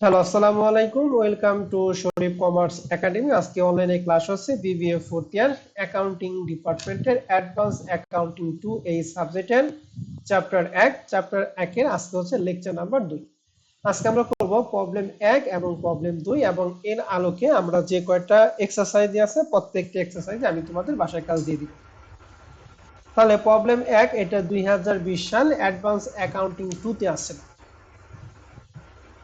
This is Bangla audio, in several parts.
হ্যালো, আসসালামু আলাইকুম। Welcome to Sharif commerce academy. আজকে অনলাইনে ক্লাস হচ্ছে বিবিএ ফোর্থ ইয়ার অ্যাকাউন্টিং ডিপার্টমেন্টের অ্যাডভান্স অ্যাকাউন্টিং 2 এই সাবজেক্টের চ্যাপ্টার 1 এর আজকে হচ্ছে লেকচার নাম্বার 2। আজকে আমরা করব প্রবলেম 1 এবং প্রবলেম 2 এবং এর আলোকে আমরা যে কয়টা এক্সারসাইজ আছে প্রত্যেকটা এক্সারসাইজে আমি তোমাদের বাসায় কাজ দিয়ে দিব। তাহলে প্রবলেম 1 এটা 2020 সাল অ্যাডভান্স অ্যাকাউন্টিং 2 তে আছে।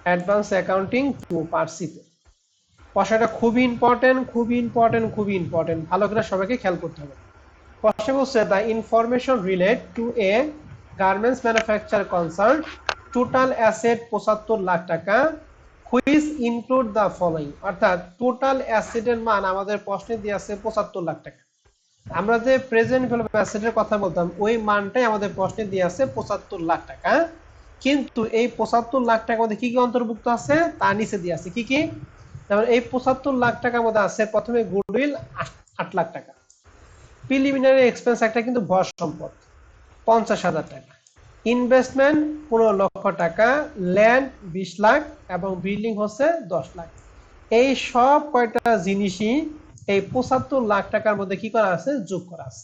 অ্যাডভান্স অ্যাকাউন্টিং 2 পার্ট সি তে। প্রশ্নটা খুবই ইম্পর্টেন্ট, ভালো করে সবাইকে খেয়াল করতে হবে। প্রশ্ন বলছে the information relate two A garments manufacture concern total asset 75 lakh টাকা হুইচ ইনক্লুড দ্য ফলোইং, অর্থাৎ টোটাল অ্যাসেটের মান আমাদের প্রশ্নে দিয়ে আছে 75 লাখ টাকা। আমরা যে প্রেজেন্ট ভ্যালু অফ অ্যাসেটের কথা বলতাম ওই মানটাই আমাদের প্রশ্নে দিয়ে আছে 75 লাখ টাকা, কিন্তু এই 75 লাখ টাকার মধ্যে কি কি অন্তর্ভুক্ত আছে তার নিচে দিয়ে আছে কি কি। যেমন এই 75 লাখ টাকার মধ্যে আছে প্রথমে গুডউইল 8 লাখ টাকা, প্রিলিমিনারি এক্সপেন্স একটা কিন্তু ভর সম্পদ 50,000 টাকা, ইনভেস্টমেন্ট 15 লক্ষ টাকা, ল্যান্ড 20 লাখ এবং বিল্ডিং হচ্ছে 10 লাখ। এই সব কয়টা জিনিসই এই 75 লাখ টাকার মধ্যে কি করা আছে, যোগ করা আছে।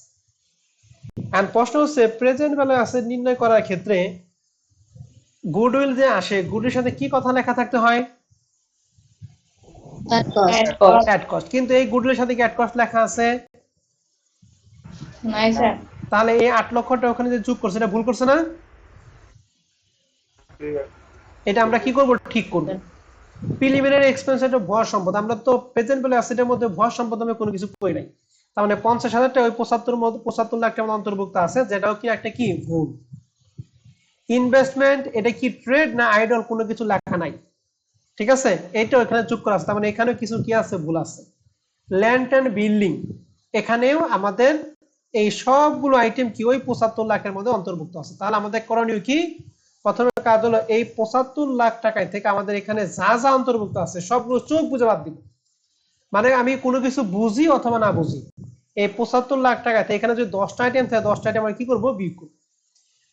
এন্ড প্রশ্ন হচ্ছে প্রেজেন্ট ভ্যালু অ্যাসেট নির্ণয় করার ক্ষেত্রে গুডউইল যে আসে গুডউইলের সাথে কি কথা লেখা থাকতে হয়, অ্যাড কস্ট, কিন্তু এই গুডউইলের সাথে কি অ্যাড কস্ট লেখা আছে? নাই স্যার। তাহলে এই 8 লক্ষটা ওখানে যে যোগ করছে এটা ভুল করছে না? এটা আমরা কি করব, ঠিক করব। প্রিলিমিনারি এক্সপেন্স এটা ভর সম্পদ, আমরা তো প্রেজেন্ট ভ্যালু অ্যাসেটের মধ্যে ভর সম্পদ আমি কোনো কিছু করি নাই। তার মানে 50,000 টাকা ওই 75 লাখ টাকার অন্তর্ভুক্ত আছে, যেটাও কি একটা কি ভুল। ইনভেস্টমেন্ট এটা কি ট্রেড না আইডল, কোনো কিছু লেখা নাই, ঠিক আছে, এইটা ওখানে যোগ করা আছে, তার মানে এখানেও কিছু কি আছে, ভুল আছে। ল্যান্ড এন্ড বিল্ডিং এখানেও আমাদের এই সবগুলো আইটেম কি ওই 75 লাখের মধ্যে অন্তর্ভুক্ত আছে। তাহলে আমাদের করণীয় কি, প্রথমে কাজ হলো এই 75 লাখ টাকায় থেকে আমাদের এখানে যা যা অন্তর্ভুক্ত আছে সবগুলো চোখ বুঝে বাদ দিব। মানে আমি কোনো কিছু বুঝি অথবা না বুঝি, এই 75 লাখ টাকাতে এখানে যদি 10টা আইটেম থাকে 10টা আইটেম আমরা কি করবো, বিয়োগ করব।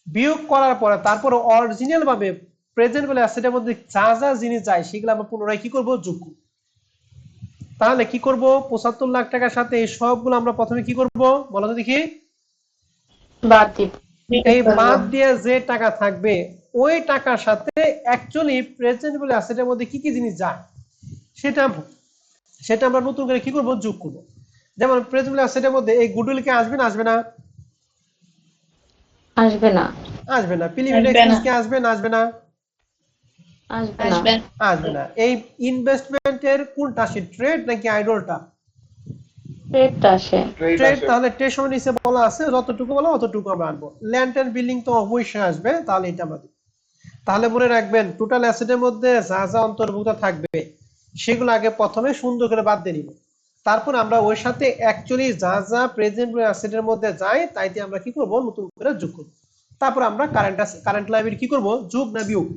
বিয়োগ করার পরে তারপরে অরিজিনাল ভাবে প্রেজেন্ট ভ্যালু অ্যাসেটের মধ্যে যা যা জিনিস যায় সেগুলো আমরা পুনরায় কি করব, যোগ করব। তাহলে কি করব, 75 লাখ টাকার সাথে এই সবগুলো আমরা প্রথমে কি করব বলো তো দেখি। বাদ দিব। এই বাদ দিয়ে যে টাকা থাকবে ওই টাকার সাথে অ্যাকচুয়ালি প্রেজেন্ট ভ্যালু অ্যাসেটের মধ্যে কি কি জিনিস যায় সেটা সেটা আমরা নতুন করে কি করব, যোগ করব। যেমন প্রেজেন্ট ভ্যালু অ্যাসেটের মধ্যে এই গুডউইল কি আসবে না আসবে না? আসবে না। আসবে না। প্রিলিমিনারি এক্সপেন্স কি আসবে না আসবে না? আসবে না। আসবে না। এই ইনভেস্টমেন্টের কোনটা আসে, ট্রেড নাকি আইডলটা? রেটটা আসে। ট্রেড, তাহলে ট্রেড সময় নিচে বলা আছে যতটুকু বলা অতটুকু আমরা আনবো। ল্যান্ড এন্ড বিল্ডিং তো অবশ্যই আসবে, তাহলে এটা আমরা দিব। তাহলে মনে রাখবেন টোটাল অ্যাসেটের মধ্যে যা যা অন্তর্ভুক্ত থাকবে সেগুলো আগে প্রথমে সুন্দর করে বাদ দিয়ে নিব, তারপর আমরা ওই সাথে অ্যাকচুয়ালি যা যা প্রেজেন্ট অ্যাসেটের মধ্যে যায় তাইতে আমরা কি করব, নতুন করে যোগ করব। তারপর আমরা কারেন্ট লাইবিলিটি কি করব, যোগ না বিয়োগ?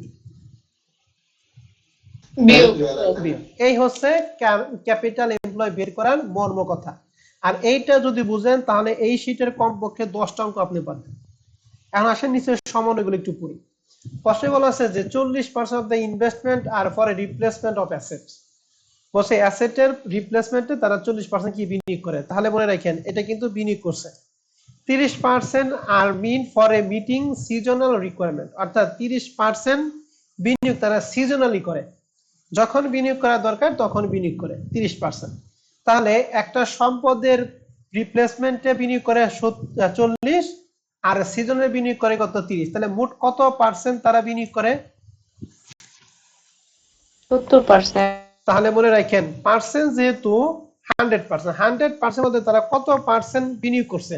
বিয়োগ। বিয়োগ। এই হচ্ছে ক্যাপিটাল এমপ্লয় বের করার মর্ম কথা। আর এইটা যদি বুঝেন তাহলে এই শীটের কমপক্ষে 10টা অঙ্ক আপনি পাবেন। এখন আসেন নিচের সমন্বয়গুলো একটু পড়ি। প্রশ্নে বলা আছে যে 40% of the investment are for replacement of assets. বলছে অ্যাসেটের রিপ্লেসমেন্টে তারা 40% কি বিনিয়োগ করে, তাহলে মনে রাখেন এটা কিন্তু বিনিয়োগ করছে। 30% আর mean for a meeting seasonal requirement, অর্থাৎ 30% বিনিয়োগ তারা সিজনালি করে, যখন বিনিয়োগ করা দরকার তখন বিনিয়োগ করে 30%। তাহলে একটা সম্পদের রিপ্লেসমেন্টে বিনিয়োগ করে 40 আর সিজনে বিনিয়োগ করে কত, 30, তাহলে মোট কত পার্সেন্ট তারা বিনিয়োগ করে? 70%। তাহলে মনে রাখেন পার্সেন্ট যেহেতু 100% মধ্যে তারা কত পার্সেন্ট বিনিয়োগ করছে,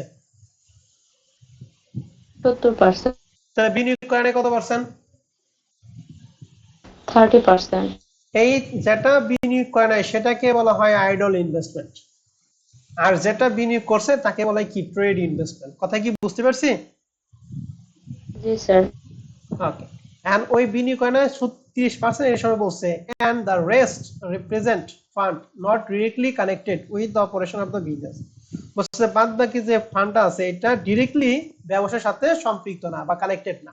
70%। তারা বিনিয়োগ করে কত পার্সেন্ট? 30%। এই যেটা বিনিয়োগ করে নাই সেটাকে বলা হয় আইডল ইনভেস্টমেন্ট, আর যেটা বিনিয়োগ করছে তাকে বলা হয় কি, ট্রেড ইনভেস্টমেন্ট। কথা কি বুঝতে পারছি? জি স্যার। ওকে। এন্ড ওই বিনিয়োগ হয় না 30%, এর সময় বলছে and the rest represent fund not directly connected with the operation of the business. বলছে বাদ বাকি যে ফান্ডটা আছে এটা ডিরেক্টলি ব্যবসার সাথে সম্পৃক্ত না বা কানেক্টেড না।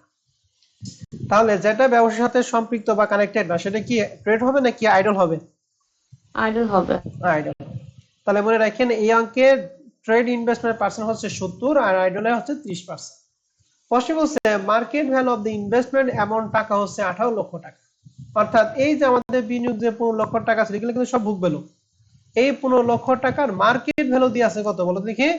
তাহলে যেটা ব্যবসার সাথে সম্পৃক্ত বা কানেক্টেড না সেটা কি ট্রেড হবে নাকি আইডল হবে? আইডল হবে। আইডল। তাহলে মনে রাখেন এই অঙ্কে ট্রেড ইনভেস্টমেন্ট পার্সেন্ট হচ্ছে 70 আর আইডলে হচ্ছে 30%। প্রশ্ন বলছে market value of the investment amount টাকা হচ্ছে 18 লক্ষ টাকা। অর্থাৎ এই যে আমাদের বিনিয়োগ যে 15 লক্ষ টাকা ছিল এগুলো কিন্তু সব বুক ভ্যালু। এই 15 লক্ষ টাকার মার্কেট ভ্যালু দিয়ে আছে কত বলো দেখি?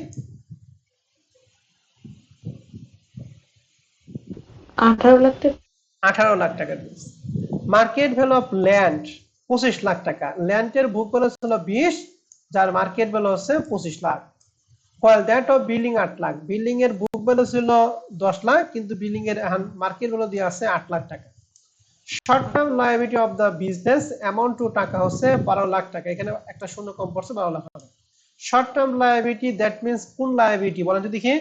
18 লাখ টাকা। 18 লাখ টাকা দিয়েছে। Market value of land 25 lakh টাকা। ল্যান্ডের বুক ভ্যালু ছিল 20, যার মার্কেট ভ্যালু হচ্ছে 25 lakh. while that of building 8 lakh. Building এর বুক ভ্যালু ছিল 10 লাখ কিন্তু বিল্ডিং এর মার্কেট ভ্যালু দিয়ে আছে 8 লাখ টাকা। Short term liability of the business amount two টাকা হচ্ছে 12 লাখ টাকা। এখানে একটা শূন্য কম পড়ছে 12 লাখ টাকা। Short term liability that means কোন লায়াবিলিটি বলেন তো দেখি?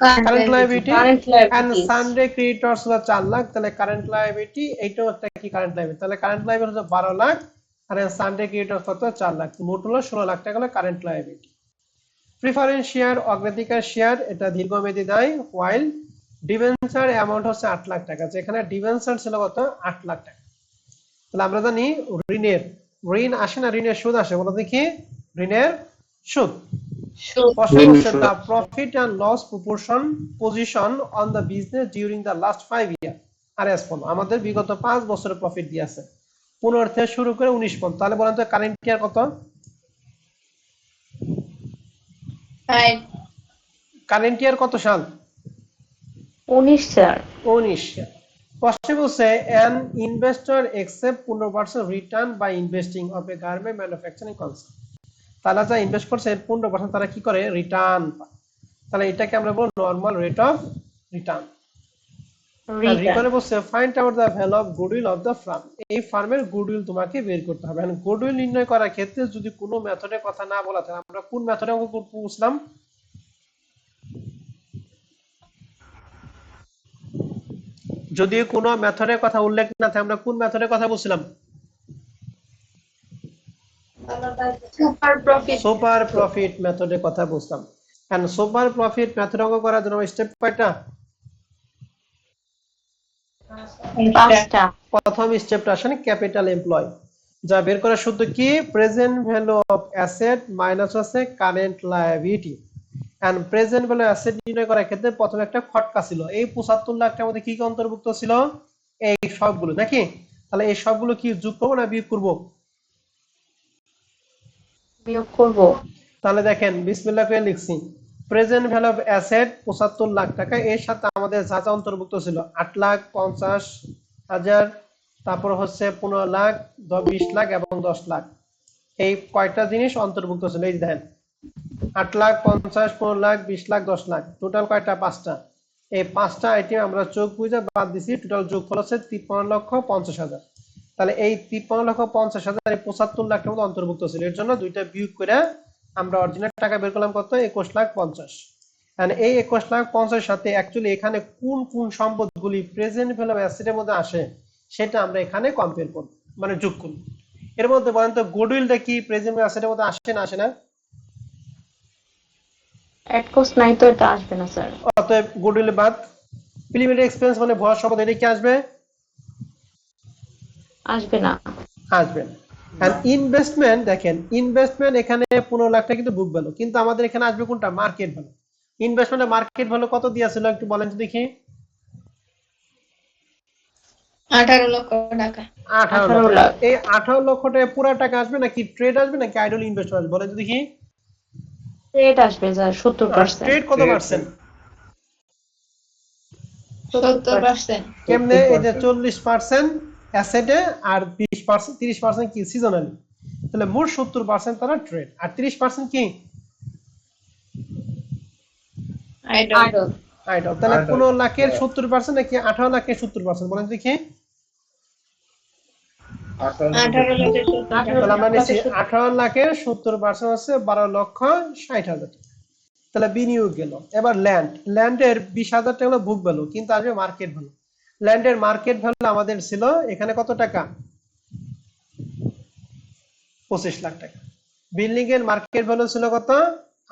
Current liability current and liabilities. Sundry creditors হলো 4 লাখ। তাহলে কারেন্ট লায়াবিলিটি এইটাও একটা কি কারেন্ট লায়াবিলিটি। তাহলে কারেন্ট লায়াবিলিটি হচ্ছে 12 লাখ আর সানডে ক্রেডিটরস কত 4 লাখ। মোট হলো 16 লাখ টাকা হলো কারেন্ট লায়াবিলিটি। প্রিফারেন্স শেয়ার অগ্রাধিকার শেয়ার এটা দীর্ঘমেয়াদী দায়। while ডিবেঞ্চার অ্যামাউন্ট হচ্ছে 8 লাখ টাকা। যেখানে ডিবেঞ্চার ছিল কত 8 লাখ টাকা। তাহলে আমরা জানি ঋণের ঋণ আসে না ঋণের সুদ আসে বলো দেখি? ঋণের সুদ। প্রশ্ন হচ্ছে the profit and loss proportion position on the business during the last 5 year R as follow। আমাদের বিগত 5 বছরের প্রফিট দিয়ে আছে 15 থেকে শুরু করে 19 পর্যন্ত। তাহলে বলেন তো কারেন্ট ইয়ার কত? কারেন্ট ইয়ার কত সাল? 19 স্যার। 19 সাল। প্রশ্ন বলছে an investor accept 15% return by investing of a garment manufacturing concern। তারা যা ইনভেস্ট করছে এর 15% তারা কি করে রিটার্ন পায়। তাহলে এটাকে আমরা বলবো নরমাল রেট অফ রিটার্ন। আর রিটার্ন। রিকনে বলছে find out the value of goodwill of the firm. এই ফার্মের গুডউইল তোমাকে বের করতে হবে। এখন গুডউইল নির্ণয় করার ক্ষেত্রে যদি কোনো মেথডের কথা না বলা থাকে আমরা কোন মেথডে অঙ্ক বুঝলাম? যদি কোনো মেথডের কথা উল্লেখ না থাকে আমরা কোন মেথডের কথা বলছিলাম? Super profit. সুপার প্রফিট মেথডের কথা বুঝলাম। এন্ড সুপার প্রফিট মেথড অঙ্ক করার জন্য স্টেপ কয়টা? 5টা। প্রথম স্টেপটা আসলে ক্যাপিটাল এমপ্লয়। যা বের করার সূত্র কি? Present value of asset minus আছে current liability. And present value asset নির্ণয় করার ক্ষেত্রে প্রথমে একটা খটকা ছিল। এই 75 লাখ টাকার মধ্যে কি কি অন্তর্ভুক্ত ছিল? এই সবগুলো নাকি? তাহলে এই সবগুলো কি যোগ করব না বিয়োগ করব? বিয়োগ করব। তাহলে দেখেন বিসমিল্লাহ করে লিখছি present value of asset 75 lakh টাকা। এর সাথে আমাদের যা যা অন্তর্ভুক্ত ছিল 8 লাখ 50 হাজার, তারপর হচ্ছে 15 লাখ 20 লাখ এবং 10 লাখ। এই কয়টা জিনিস অন্তর্ভুক্ত ছিল এই দেখেন 8 লাখ 50 15 লাখ 20 লাখ 10 লাখ টোটাল কয়টা? 5টা। এই 5টা আইটেম আমরা চোখ বুঝে বাদ দিছি। টোটাল যোগফল হচ্ছে 53 লক্ষ 50 হাজার। তাহলে এই 53 লক্ষ 50 হাজার এই 75 লাখ টাকা অন্তর্ভুক্ত ছিল। এর জন্য দুইটা বিয়োগ করে আমরা অরিজিনাল টাকা বের করলাম কত? 21 লাখ 50। এন্ড এই 21 লাখ 50 সাথে অ্যাকচুয়ালি এখানে কোন কোন সম্পদগুলি প্রেজেন্ট ভ্যালু অ্যাসেটের মধ্যে আসে সেটা আমরা এখানে কম্পেয়ার করব মানে যোগ করব। এর মধ্যে বলেন তো গুডউইলটা কি প্রেজেন্ট ভ্যালু অ্যাসেটের মধ্যে আসে না আসে না? অ্যাড কস্ট নাই তো এটা আসবে না স্যার। অতএব গুডউইল বাদ। প্রিলিমিনারি এক্সপেন্স মানে ভয় সম্পদ এটা কি আসবে? আসবে না। আসবে না। আর ইনভেস্টমেন্ট দেখেন ইনভেস্টমেন্ট এখানে 15 লাখ টাকা কিন্তু বুক ভ্যালু কিন্তু আমাদের এখানে আসবে কোনটা? Market value. ইনভেস্টমেন্টের মার্কেট ভ্যালু কত দিয়েছিল একটু বলেন তো দেখি? 18 লক্ষ টাকা। 18 18 লক্ষ টাকা। লাখ। এই 18 লক্ষ টাকা পুরো টাকা আসবে নাকি ট্রেড আসবে নাকি আইডল ইনভেস্টমেন্ট আসবে বলেন তো দেখি? রেট আসবে স্যার 70%। ট্রেড কত পার্সেন্ট? 70%। কেমনে? এই যে 40% অ্যাসেটে আর 20% 30% কি সিজনালি। তাহলে মোট 70% তারা ট্রেড আর 30% কি আইডল। আইডল। আইডল। তাহলে 15 লাখের 70% নাকি 18 লাখের 70% বলেন দেখি? 18 লক্ষ 70 টাকা। তাহলে আমরা নিচ্ছি 18 লাখের 70% হচ্ছে 12 লক্ষ 60 হাজার। তাহলে বিনিয়োগ গেল। এবার ল্যান্ডের 20,000 টাকা হলো বুক ভ্যালু কিন্তু আসবে মার্কেট ভ্যালু। ল্যান্ডের মার্কেট ভ্যালু আমাদের ছিল এখানে কত টাকা? 25 লাখ টাকা। বিল্ডিং এর মার্কেট ভ্যালু ছিল কত?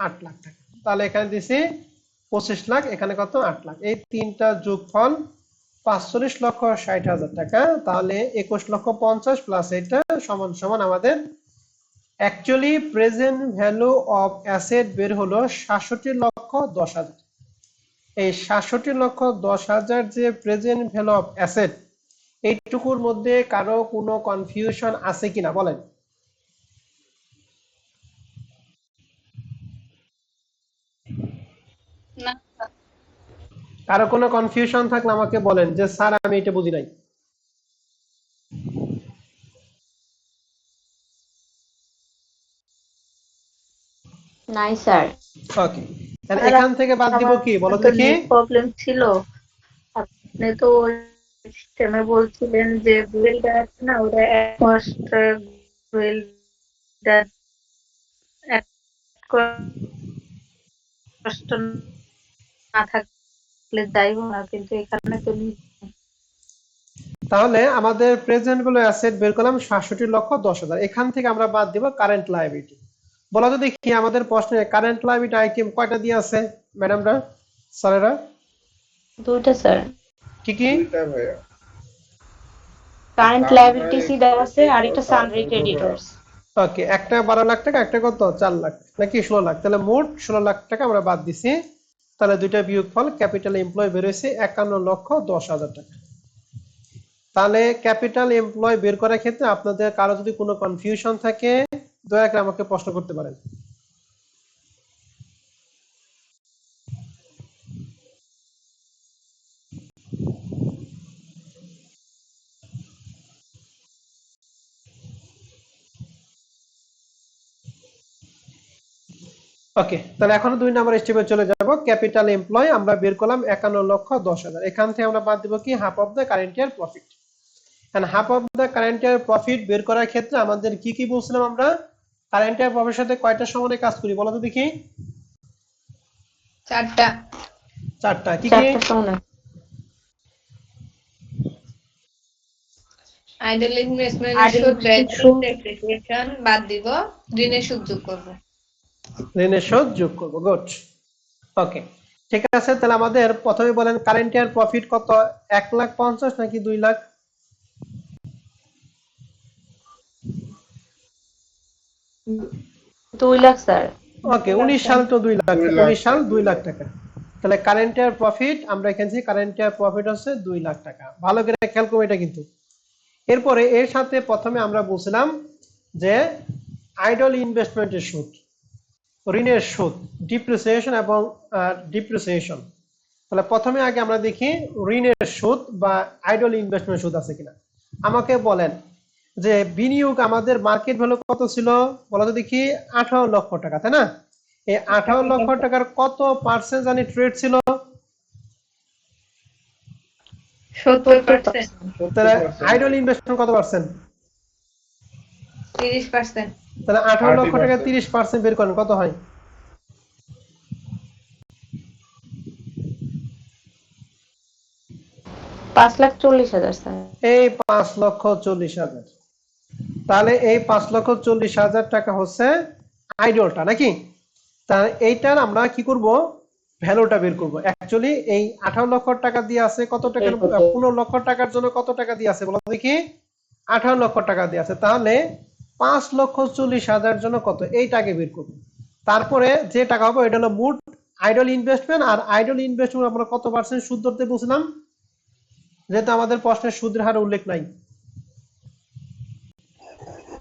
8 লাখ টাকা। তাহলে এখানে দিছি 25 লাখ, এখানে কত 8 লাখ, এই তিনটা যোগফল 45,60,000 টাকা। তাহলে 21,50,000 প্লাস এটা সমান সমান আমাদের actually present value of asset বের হলো 67,10,000। এই 67,10,000 যে প্রেজেন্ট ভ্যালু অফ অ্যাসেট, এইটুকুর মধ্যে কারো কোনো কনফিউশন আছে কিনা বলেন? না কারো কোনো কনফিউশন থাকলে আমাকে বলেন যে স্যার আমি এটা বুঝি নাই। নাই স্যার। ওকে, তাহলে এখান থেকে বাদ দিব কি বলো তো দেখি? প্রবলেম ছিল। আপনি তো ওই সিস্টেমে বলছিলেন যে বুয়েলটা আছে না, ওটা এক মাস বুয়েলটা এক কষ্ট না থাকলে যাইব না, কিন্তু এখানে তো তাহলে আমাদের প্রেজেন্ট ভ্যালু অ্যাসেট বের করলাম 67,10,000, এখান থেকে আমরা বাদ দিব কারেন্ট লায়াবিলিটি। বলা তো দেখি আমাদের প্রশ্নে কারেন্ট লায়াবিলিটি আইটেম কয়টা দিয়ে আছে ম্যাডামরা, স্যারেরা? দুইটা স্যার। কি কি? কারেন্ট লায়াবিলিটিসই দেওয়া আছে আর একটা সানরি ক্রেডিটরস। ওকে, একটা 12 লাখ টাকা, একটা কত 4 লাখ নাকি 16 লাখ, তাহলে মোট 16 লাখ টাকা আমরা বাদ দিছি। তাহলে দুইটা বিয়োগফল ক্যাপিটাল এমপ্লয় বের হয়েছে 51,10,000 টাকা। তাহলে ক্যাপিটাল এমপ্লয় বের করার ক্ষেত্রে আপনাদের কারো যদি কোনো কনফিউশন থাকে দয়া করে আমাকে প্রশ্ন করতে পারেন। ওকে, তাহলে এখন 2 নম্বর স্টেপে চলে যাব। ক্যাপিটাল এমপ্লয় আমরা বের করলাম 51,10,000, এখান থেকে আমরা বাদ দিব কি half of the current year profit. And half of the current year profit বের করার ক্ষেত্রে আমাদের কি কি বলছিলাম আমরা? কারেন্ট ইয়ার প্রফিটের সাথে কয়টা সমানে কাজ করি বলো তো দেখি? 4টা। 4টা। কি কি? চারটা সমান। আইডল ইনভেস্টমেন্ট Idle সুদ, investment ভ্যালু, সুদ। ডেপ্রিসিয়েশন বাদ দিব, ঋণের সুদ যোগ করব। ঋণের সুদ যোগ করব। গুড। ওকে, ঠিক আছে। তাহলে আমাদের প্রথমে বলেন কারেন্ট ইয়ার প্রফিট কত, 1,50,000 নাকি 2 লাখ? 2 লাখ স্যার। ওকে, 19 সাল তো 2 লাখ, 19 সাল 2 লাখ টাকা। তাহলে কারেন্ট ইয়ার প্রফিট আমরা এখানে কারেন্ট ইয়ার প্রফিট হচ্ছে 2 লাখ টাকা। ভালো করে খেয়াল করবে এটা কিন্তু। এরপরে এর সাথে প্রথমে আমরা বলছিলাম যে আইডল ইনভেস্টমেন্টের সুদ, ঋণের সুদ, ডিপ্রিসিয়েশন এবং ডিপ্রিসিয়েশন। তাহলে প্রথমে আগে আমরা দেখি ঋণের সুদ বা আইডল ইনভেস্টমেন্ট সুদ আছে কিনা। আমাকে বলেন যে বিনিয়োগ আমাদের মার্কেট ভ্যালু কত ছিল বলো তো দেখি? 18 লক্ষ টাকা, তাই না? এই 18 লক্ষ টাকার কত পার্সেন্ট জানি ট্রেড ছিল? 70%। তাহলে আইডল ইনভেস্টমেন্ট কত পার্সেন্ট? 30%। তাহলে 18 লক্ষ টাকা 30% বের করেন, কত হয়? 5,40,000 স্যার। এই 5,40,000। তাহলে এই 5,40,000 টাকা হচ্ছে আইডলটা নাকি? তাহলে এইটার আমরা কি করব? ভ্যালুটা বের করব। অ্যাকচুয়ালি এই 18 লক্ষ টাকা দিয়ে আছে কত টাকার, 15 লক্ষ টাকার জন্য কত টাকা দিয়ে আছে বলো দেখি? 18 লক্ষ টাকা দিয়ে আছে। তাহলে 5,40,000 জন্য কত, এইটাকে বের করব। তারপরে যে টাকা হবে এটা হলো মোট আইডল ইনভেস্টমেন্ট। আর আইডল ইনভেস্টমেন্ট আমরা কত পার্সেন্ট সুদ ধরতে বলছিলাম, যেহেতু আমাদের প্রশ্নে সুদের হার উল্লেখ নাই?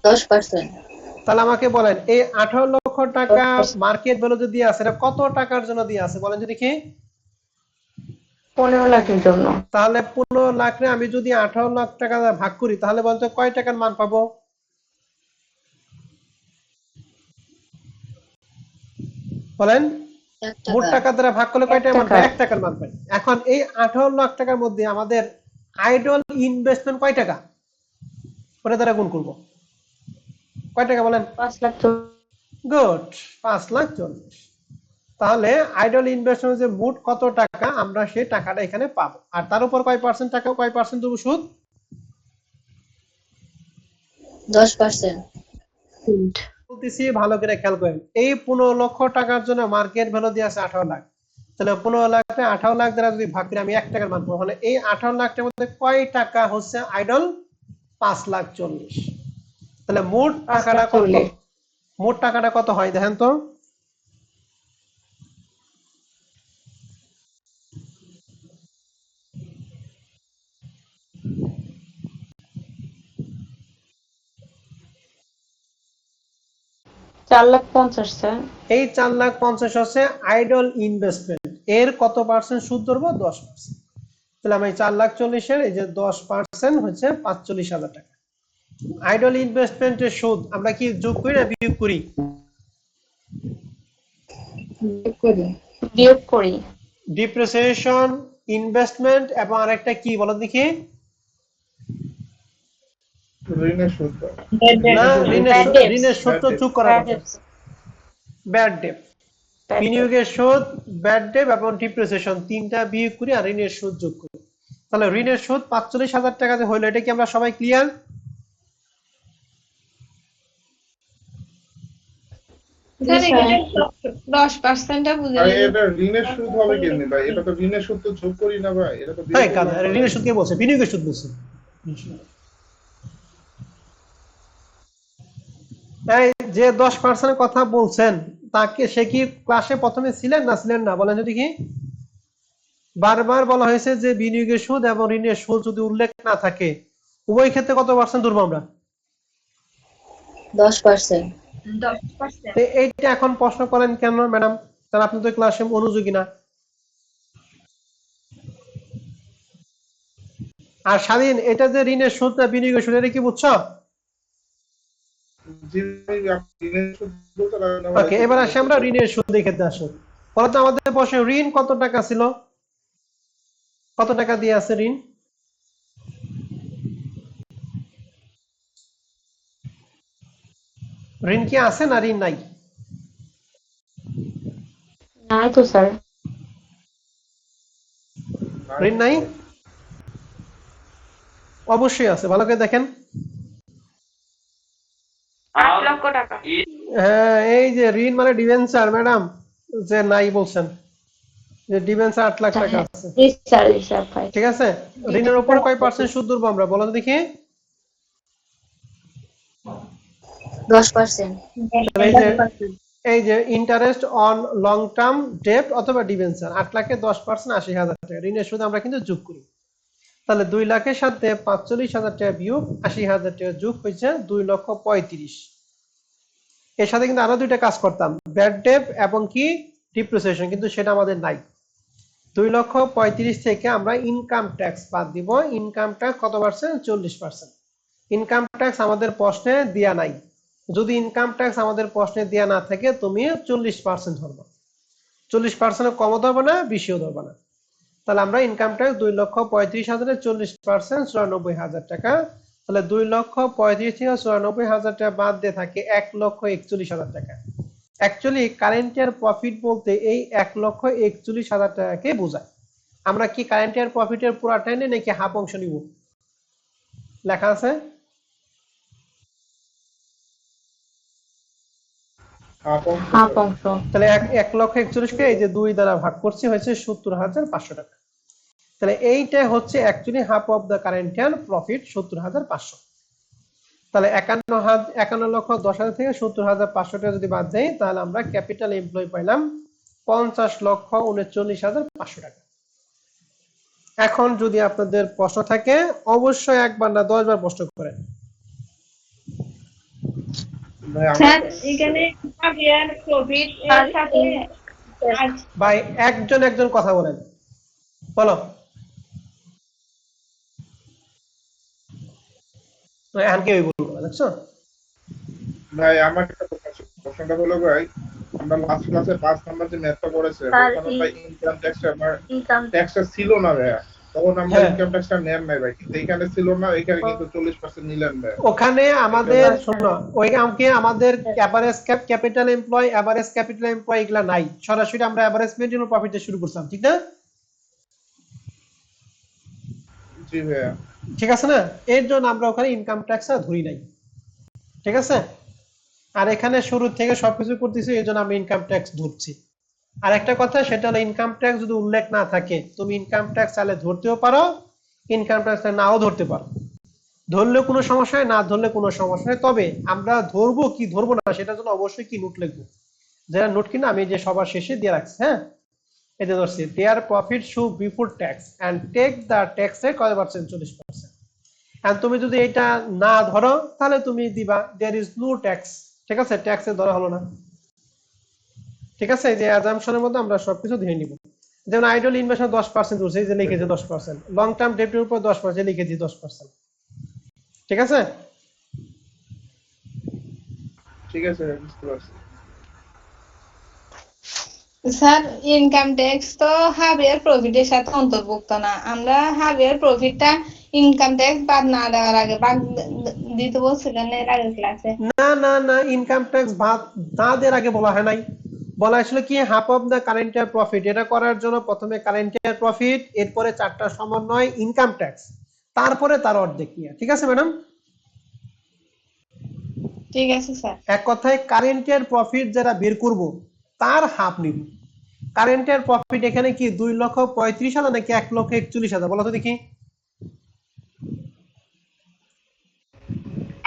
10%। তাহলে আমাকে বলেন এই 18 লক্ষ টাকা মার্কেট ভ্যালু যে দিয়ে আছে এটা কত টাকার জন্য দিয়ে আছে বলেন যদি কি? 15 লাখের জন্য। তাহলে 15 লাখ রে আমি যদি 18 লাখ টাকা ভাগ করি তাহলে বলতো কয় টাকার মান পাবো? বলেন। মোট টাকা দ্বারা ভাগ করলে কয় টাকা মান পাই? 1 টাকার মান পাই। এখন এই 18 লাখ টাকার মধ্যে আমাদের আইডল ইনভেস্টমেন্ট কয় টাকা, ওটা দ্বারা গুণ করব। কয় টাকা বলেন? 5 লাখ। গুড, 5,40,000। তাহলে আইডল ইনভেস্টমেন্ট যে মোট কত টাকা আমরা সেই টাকাটা এখানে পাবো। আর তার উপর কয় পার্সেন্ট টাকা, কয় পার্সেন্ট দেবো সুদ? 10%। বলতেছি ভালো করে খেয়াল করেন। এই 15 লক্ষ টাকার জন্য মার্কেট ভ্যালু দিয়ে আছে 18 লাখ। তাহলে 15 লাখ 18 লাখ দ্বারা যদি ভাগ করি আমি 1 টাকার মান পাবো, মানে এই 18 লাখ টাকার মধ্যে কয় টাকা হচ্ছে আইডল? 5,40,000। তাহলে মোট 5 লাখ টাকাটা কত? 40। মোট টাকাটা কত হয় দেখেন তো? চার লাখ 50 স্যার। এই 4,50,000 হচ্ছে আইডল ইনভেস্টমেন্ট, এর কত পার্সেন্ট সুদ ধরবো? 10%। তাহলে আমি 4,40,000 এই যে 10% হচ্ছে 45,000 টাকা। আইডল ইনভেস্টমেন্টের সুদ আমরা কি যোগ করি না বিয়োগ করি? বিয়োগ করি। ডিপ্রিসিয়েশন, ইনভেস্টমেন্ট এবং আরেকটা কি বলো দেখি? ঋণের সুদ। না, Bad debts. ঋণের সুদ তো যোগ করার Bad কথা। debts. Bad date, Bad debt. বিনিয়োগের সুদ, ব্যাড ডেট এবং ডিপ্রিসিয়েশন তিনটা বিয়োগ করি আর ঋণের সুদ যোগ করি। তাহলে ঋণের সুদ 45,000 টাকা যে হইলো, এটা কি আমরা সবাই ক্লিয়ার? স্যার এখানে 10%টা বুঝে আরে নিন। এটা ঋণের সুদ হবে কেমনে ভাই? এটা তো ঋণের সুদ তো যোগ করি না ভাই, এটা তো বিয়োগ হ্যাঁ, করলাম তো ঋণের ভাই। সুদ কে বলছে? বিনিয়োগের সুদ বলছে। এই যে 10% কথা বলছেন তাকে, সে কি ক্লাসে প্রথমে ছিলেন না ছিলেন না বলেন যদি কি? বারবার বলা হয়েছে যে বিনিয়োগের সুদ এবং ঋণের সুদ যদি উল্লেখ না থাকে উভয় ক্ষেত্রে কত পার্সেন্ট ধরবো আমরা? 10%। তো এইটা এখন প্রশ্ন করেন কেন ম্যাডাম? তাহলে আপনি তো ক্লাসে মনোযোগী না। আর স্বাধীন, এটা যে ঋণের সুদ না বিনিয়োগের সুদ, এটা কি বুঝছো? জি ভাই, আপনি ঋণের সুদ বলতে পারেন না ভাই, ওকে, এবার আসি আমরা ঋণের সুদের ক্ষেত্রে আসো। বলতো আমাদের প্রশ্নে ঋণ কত টাকা ছিল? কত টাকা দিয়ে আছে ঋণ? ঋণ কি আছে না ঋণ নাই? নাই তো স্যার। ঋণ নাই? অবশ্যই আছে, ভালো করে দেখেন। 8 লক্ষ টাকা। হ্যাঁ, এই যে ঋণ মানে ডিবেঞ্চার ম্যাডাম, যে নাই বলছেন, যে ডিবেঞ্চার 8 লাখ টাকা আছে। জি স্যার, জি স্যার ভাই। ঠিক আছে, ঋণের উপরে কয় পার্সেন্ট সুদ ধরবো আমরা বলো তো দেখি? 10%। তাহলে এই যে interest on long term debt অথবা ডিবেঞ্চার 8 লাখে 10% 80,000 টাকা ঋণের সুদ আমরা কিন্তু যোগ করি। তাহলে 2 লাখের সাথে 45,000 টাকা বিয়োগ 80,000 টাকা যোগ হয়েছে 2,35,000। এর সাথে কিন্তু আরো দুইটা কাজ করতাম, ব্যাড ডেট এবং কি ডিপ্রিসিয়েশন, কিন্তু সেটা আমাদের নাই। 2,35,000 থেকে আমরা ইনকাম ট্যাক্স বাদ দিব। ইনকাম ট্যাক্স কত পার্সেন্ট? 40%। ইনকাম ট্যাক্স আমাদের প্রশ্নে দেয়া নাই। যদি ইনকাম ট্যাক্স আমাদের প্রশ্নে দেয়া না থাকে তুমি 40% ধরবা। 40% কমও ধরবা না, বেশিও ধরবা না। তাহলে আমরা ইনকাম ট্যাক্স 2,35,000 40% 94,000 টাকা। তাহলে 2,35,000 থেকে 94,000 টাকা বাদ দিয়ে থাকে 1,41,000 টাকা। অ্যাকচুয়ালি কারেন্ট ইয়ার প্রফিট বলতে এই 1,41,000 টাকাকে বোঝায়। আমরা কি কারেন্ট ইয়ার প্রফিটের পুরাটাই নেই নাকি হাফ অংশ নিব? লেখা আছে হাফ অংশ। তাহলে 1,41,000 এই যে 2 দ্বারা ভাগ করছি হয়েছে 70,500 টাকা। তাহলে এইটা হচ্ছে actually half of the current year profit 70,500। তাহলে 51,10,000 থেকে 70,500 টাকা যদি বাদ দেই তাহলে আমরা ক্যাপিটাল এমপ্লয় পাইলাম 50,39,500 টাকা। এখন যদি আপনাদের প্রশ্ন থাকে অবশ্যই একবার না 10 বার প্রশ্ন করেন। ভাই স্যার এখানে হাফ প্রফিট এর সাথে ভাই একজন একজন কথা বলেন, বলো। এখন কেউই বলবো না, দেখছো? ভাই আমার একটা প্রশ্নটা হলো ভাই, আমরা লাস্ট ক্লাসে 5 নাম্বার যে ম্যাথটা পড়েছে স্যার, ওখানে ভাই ইনকাম ট্যাক্সটা আমার ইনকাম ট্যাক্সটা ছিল না ভাই, তখন আমরা হ্যাঁ, ইনকাম ট্যাক্সটা নেন নাই ভাই, কিন্তু এখানে ছিল না, এখানে কিন্তু 40% নিলেন ভাই। ওখানে আমাদের শোনো, ওই আমাকে আমাদের average capital employ, average capital employ এগুলা নাই, সরাসরি আমরা এভারেজ মেনটেন প্রফিট দিয়ে শুরু করলাম, ঠিক না? জি ভাইয়া। ঠিক আছে না? এর জন্য আমরা ওখানে ইনকাম ট্যাক্স ধরি নাই, ঠিক আছে? আর এখানে শুরু থেকে সবকিছু করতেছি, এই জন্য আমি ইনকাম ট্যাক্স ধরছি। আর একটা কথা সেটা হলো ইনকাম ট্যাক্স যদি উল্লেখ না থাকে তুমি ইনকাম ট্যাক্স চাইলে ধরতেও পারো, ইনকাম ট্যাক্স নাও ধরতে পারো। ধরলে কোনো সমস্যা হয়, না ধরলে কোনো সমস্যা হয়। তবে আমরা ধরবো কি ধরবো না সেটার জন্য অবশ্যই কি নোট লিখবো, যেটা নোট কিনা আমি যে সবার শেষে দিয়ে রাখছি। হ্যাঁ, এই যে ধরছি দেয়ার প্রফিট শু before tax and take the tax rate কত পার্সেন্ট, 40%। এন্ড তুমি যদি এটা না ধরো তাহলে তুমি দিবা দেয়ার ইজ নো ট্যাক্স। ঠিক আছে, ট্যাক্সে ধরা হলো না। ঠিক আছে, এই যে অ্যাজাম্পশনের মধ্যে আমরা সবকিছু ধরে নিব। যেমন আইডল ইনভেস্টমেন্ট 10% উঠছে, এই যে লিখেছে 10%, লং টার্ম ডেটের উপর 10% লিখেছি 10%। ঠিক আছে, ঠিক আছে, বুঝতে পারছি। স্যার ইনকাম ট্যাক্স তো হাফ ইয়ার প্রফিটের সাথে অন্তর্ভুক্ত না, আমরা হাফ ইয়ার প্রফিটটা ইনকাম ট্যাক্স বাদ না দেওয়ার আগে বাদ দিতে বলছিলেন এর আগের ক্লাসে। না না না, ইনকাম ট্যাক্স বাদ না দেওয়ার আগে বলা হয় নাই, বলা হয়েছিল কি half of the current year profit. এটা করার জন্য প্রথমে কারেন্ট ইয়ার প্রফিট, এরপরে চারটা সমন্বয় ইনকাম ট্যাক্স, তারপরে তার অর্ধেক নিয়ে। ঠিক আছে ম্যাডাম, ঠিক আছে স্যার। এক কথায় কারেন্ট ইয়ার প্রফিট যারা বের করব তার হাফ নিব। কারেন্ট ইয়ার প্রফিট এখানে কি 2,35,000 নাকি 1,41,000 বলো তো দেখি?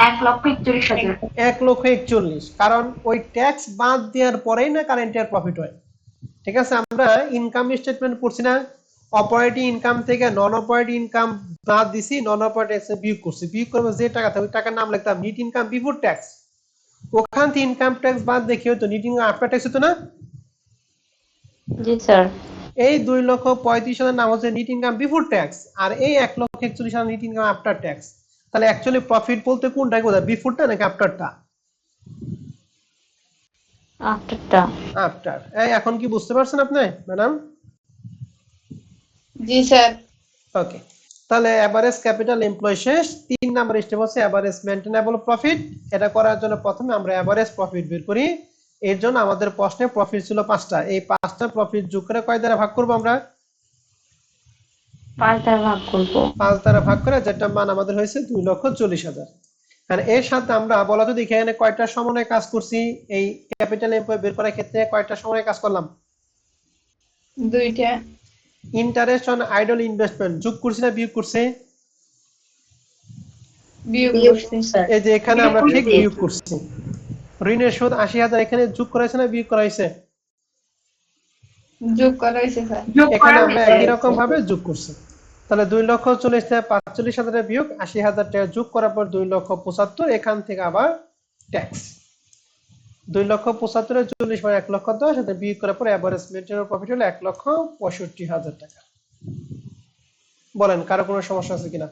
1,41,000। 1,41,000, কারণ ওই ট্যাক্স বাদ দেওয়ার পরেই না কারেন্ট ইয়ার প্রফিট হয়। ঠিক আছে, আমরা ইনকাম স্টেটমেন্ট পড়ছি না, অপারেটিং ইনকাম থেকে নন অপারেটিং ইনকাম বাদ দিছি, নন অপারেটিং বিয়োগ করছি, বিয়োগ করবো যে টাকা থাকে ওই টাকার নাম লিখতাম নিট ইনকাম বিফোর ট্যাক্স। ওখান থেকে ইনকাম ট্যাক্স বাদ দেখি হয়তো নিট ইনকাম আফটার ট্যাক্স হতো না। জি স্যার। এই 2,35,000 নাম হচ্ছে নিট ইনকাম বিফোর ট্যাক্স, আর এই 1,41,000 নিট ইনকাম আফটার ট্যাক্স। তাহলে অ্যাকচুয়ালি প্রফিট বলতে কোনটাকে বোঝায়, বিফোরটা নাকি আফটারটা? আফটারটা। আফটার। এই এখন কি বুঝতে পারছেন আপনি ম্যাডাম? জি স্যার। ওকে, তাহলে এভারেজ ক্যাপিটাল এমপ্লয় শেষ। 3 নাম্বার স্টেপ হচ্ছে এভারেজ মেইনটেনেবল প্রফিট। এটা করার জন্য প্রথমে আমরা এভারেজ প্রফিট বের করি। এর জন্য আমাদের প্রশ্নে প্রফিট ছিল 5টা, এই 5টা প্রফিট যোগ করে কয় দ্বারা ভাগ করব আমরা? 5 দ্বারা ভাগ করব। 5 দ্বারা ভাগ করে যেটা মান আমাদের হয়েছে 2,40,000। আর এর সাথে আমরা বলা তো দেখি এখানে কয়টা সমন্বয়ে কাজ করছি, এই ক্যাপিটাল এমপ্লয় বের করার ক্ষেত্রে কয়টা সমন্বয়ে কাজ করলাম? 2টা। ইন্টারেস্ট অন আইডল ইনভেস্টমেন্ট যোগ করছি না বিয়োগ করছি? বিয়োগ করছি। এই যে এখানে আমরা ঠিক বিয়োগ করছি। ঋণের সুদ 80,000 এখানে যোগ করা হয়েছে না বিয়োগ করা হয়েছে? যোগ করা হয়েছে স্যার। এখানে আমরা একই রকম ভাবে যোগ করছি। তাহলে 2,40,000 থেকে 45,000 বিয়োগ 80,000 টাকা যোগ করার পর 2,75,000, এখান থেকে আবার ট্যাক্স। 2,75,000 এর 40 মানে 1,10,000, এটা বিয়োগ করার পর এভারেজ মেইনটেনেবল প্রফিট হলো 1,65,000 টাকা। বলেন কারো কোনো সমস্যা আছে কিনা?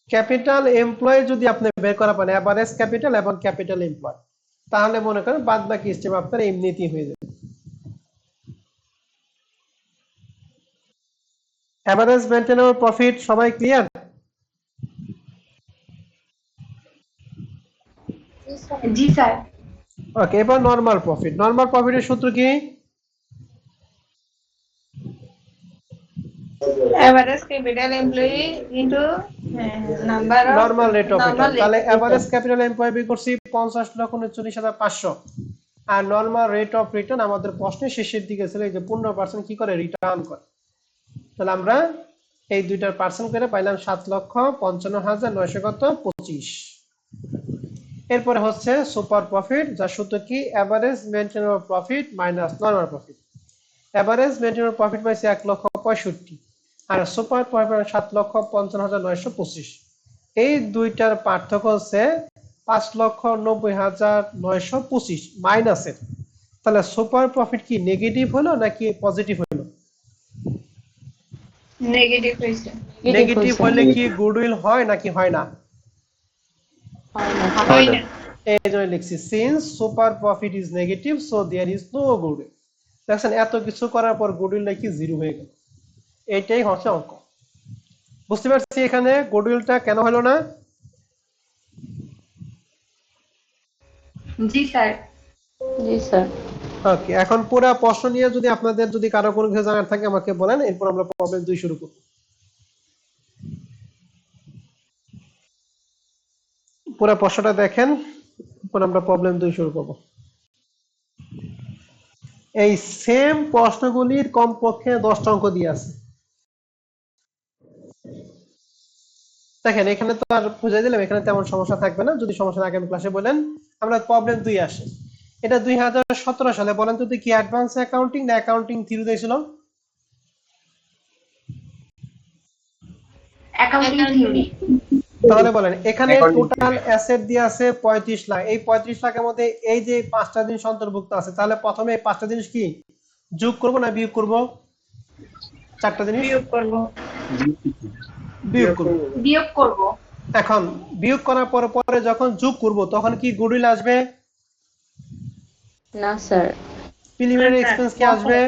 ক্যাপিটাল এমপ্লয় যদি আপনি বের করা পারেন এভারেজ ক্যাপিটাল এবং ক্যাপিটাল এমপ্লয়, তাহলে মনে করেন বাদ বাকি স্টেপ আপনার এমনিতেই হয়ে যাবে। এভারেজ মেইনটেনেবল প্রফিট সবাই ক্লিয়ার? জি স্যার। ওকে, এবার নরমাল প্রফিট। নরমাল প্রফিটের সূত্র কি? Average capital employee into number of normal rate of return. তাহলে নরমাল এভারেজ ক্যাপিটাল এমপ্লয় বের করছি 50,39,500, আর নরমাল রেট অফ রিটার্ন আমাদের প্রশ্নের শেষের দিকে ছিল এই যে 15% কি করে রিটার্ন করে। তাহলে আমরা এই দুইটার পার্সেন্ট করে পাইলাম 7,55,925। এরপরে হচ্ছে সুপার প্রফিট, যার সূত্র কি average maintainable profit minus normal profit. Average maintainable profit পাইছে 1,65,000 আর সুপার প্রফিট 7,55,925। এই দুইটার পার্থক্য হচ্ছে 5,90,925 মাইনাসের। তাহলে সুপার প্রফিট কি নেগেটিভ হলো নাকি পজিটিভ হলো? নেগেটিভ হয়েছে। নেগেটিভ হলে কি গুডউইল হয় নাকি হয় না? হয় না। এই জন্য লিখছি since super profit is negative so there is no goodwill. দেখছেন এত কিছু করার পর গুডউইল নাকি জিরো হয়ে গেল। এইটাই হচ্ছে অঙ্ক। বুঝতে পারছি এখানে গুডউইলটা কেন হলো না? জি স্যার। জি স্যার। ওকে, এখন পুরো প্রশ্ন নিয়ে যদি আপনাদের যদি কারো কোনো কিছু জানার থাকে আমাকে বলেন, এরপর আমরা প্রবলেম 2 শুরু করব। পুরো প্রশ্নটা দেখেন, এরপর আমরা প্রবলেম 2 শুরু করব। এই সেম প্রশ্নগুলির কমপক্ষে 10টা অঙ্ক দিয়ে আছে। দেখেন এখানে তো আর বুঝাই দিলাম, এখানে তেমন সমস্যা থাকবে না, যদি সমস্যা আগামী ক্লাসে বলেন। আমরা প্রবলেম 2 আসে। এটা 2017 সালে, বলেন তো কি অ্যাডভান্স অ্যাকাউন্টিং না অ্যাকাউন্টিং থিওরি ছিল? Accounting theory. তাহলে বলেন এখানে টোটাল অ্যাসেট দিয়ে আছে 35 লাখ। এই 35 লাখের মধ্যে এই যে 5টা জিনিস অন্তর্ভুক্ত আছে, তাহলে প্রথমে এই 5টা জিনিস কি যোগ করব না বিয়োগ করব? 4টা জিনিস বিয়োগ করব। বিয়োগ করব। বিয়োগ করব। এখন বিয়োগ করার পরে পরে যখন যোগ করব তখন কি গুডউইল আসবে? না স্যার, প্রিলিমিনারি এক্সপেন্স কি আসবে?